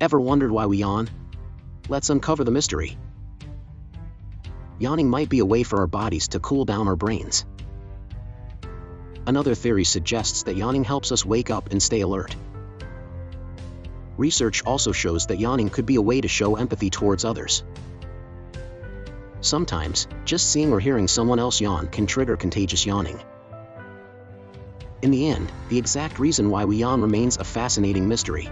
Ever wondered why we yawn? Let's uncover the mystery. Yawning might be a way for our bodies to cool down our brains. Another theory suggests that yawning helps us wake up and stay alert. Research also shows that yawning could be a way to show empathy towards others. Sometimes, just seeing or hearing someone else yawn can trigger contagious yawning. In the end, the exact reason why we yawn remains a fascinating mystery.